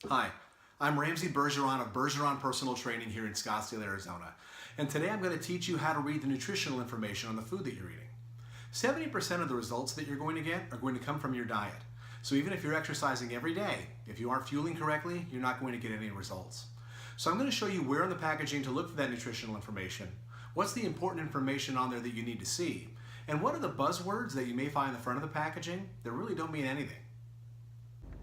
Hi, I'm Ramsey Bergeron of Bergeron Personal Training here in Scottsdale, Arizona. And today I'm going to teach you how to read the nutritional information on the food that you're eating. 70% of the results that you're going to get are going to come from your diet. So even if you're exercising every day, if you aren't fueling correctly, you're not going to get any results. So I'm going to show you where in the packaging to look for that nutritional information, what's the important information on there that you need to see, and what are the buzzwords that you may find in the front of the packaging that really don't mean anything.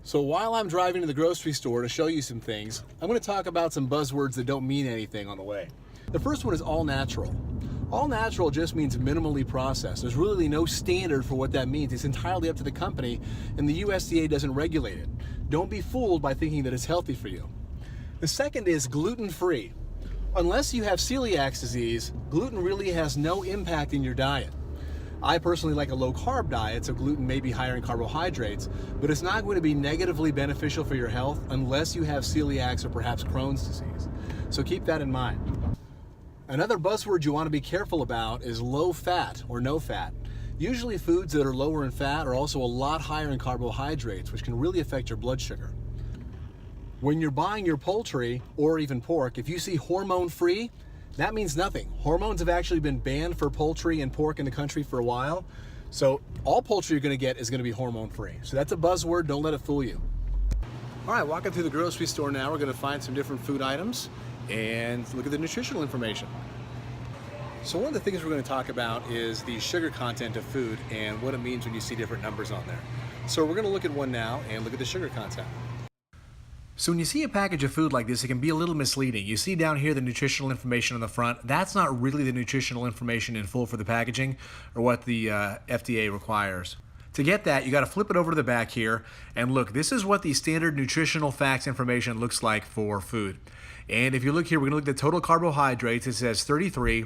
So while I'm driving to the grocery store to show you some things, I'm going to talk about some buzzwords that don't mean anything on the way. The first one is all natural. All natural just means minimally processed. There's really no standard for what that means. It's entirely up to the company, and the USDA doesn't regulate it. Don't be fooled by thinking that it's healthy for you. The second is gluten-free. Unless you have celiac disease, gluten really has no impact in your diet. I personally like a low-carb diet, so gluten may be higher in carbohydrates, but it's not going to be negatively beneficial for your health unless you have celiac or perhaps Crohn's disease. So keep that in mind. Another buzzword you want to be careful about is low fat or no fat. Usually foods that are lower in fat are also a lot higher in carbohydrates, which can really affect your blood sugar. When you're buying your poultry or even pork, if you see hormone-free, that means nothing. Hormones have actually been banned for poultry and pork in the country for a while. So all poultry you're going to get is going to be hormone-free. So that's a buzzword. Don't let it fool you. All right, walking through the grocery store now, we're going to find some different food items and look at the nutritional information. So one of the things we're going to talk about is the sugar content of food and what it means when you see different numbers on there. So we're going to look at one now and look at the sugar content. So when you see a package of food like this, it can be a little misleading. You see down here the nutritional information on the front. That's not really the nutritional information in full for the packaging or what the FDA requires. To get that, you got to flip it over to the back here and look. This is what the standard nutritional facts information looks like for food. And if you look here, we're going to look at the total carbohydrates. It says 33,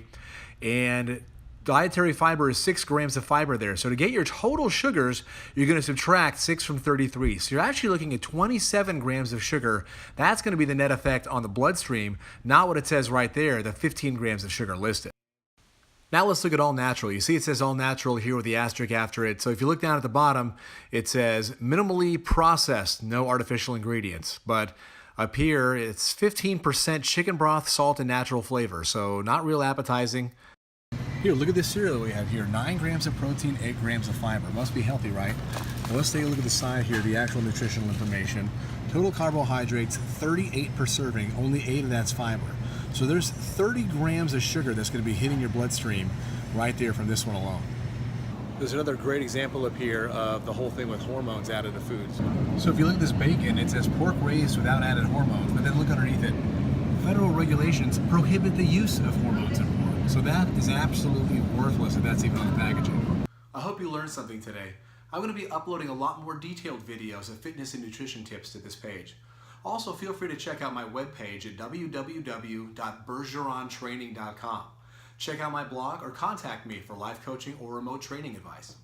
and dietary fiber is 6 grams of fiber there. So to get your total sugars, you're going to subtract 6 from 33. So you're actually looking at 27 grams of sugar. That's going to be the net effect on the bloodstream, not what it says right there, the 15 grams of sugar listed. Now let's look at all natural. You see it says all natural here with the asterisk after it. So if you look down at the bottom, it says minimally processed, no artificial ingredients. But up here, it's 15% chicken broth, salt, and natural flavor. So not real appetizing. Here, look at this cereal we have here. 9 grams of protein, 8 grams of fiber. Must be healthy, right? Well, let's take a look at the side here, the actual nutritional information. Total carbohydrates, 38 per serving. Only 8 of that's fiber. So there's 30 grams of sugar that's going to be hitting your bloodstream right there from this one alone. There's another great example up here of the whole thing with hormones added to foods. So if you look at this bacon, it says pork raised without added hormones, but then look underneath it. Federal regulations prohibit the use of hormones in pork. So that is absolutely worthless if that's even on the packaging. I hope you learned something today. I'm going to be uploading a lot more detailed videos of fitness and nutrition tips to this page. Also, feel free to check out my webpage at www.bergerontraining.com. Check out my blog or contact me for life coaching or remote training advice.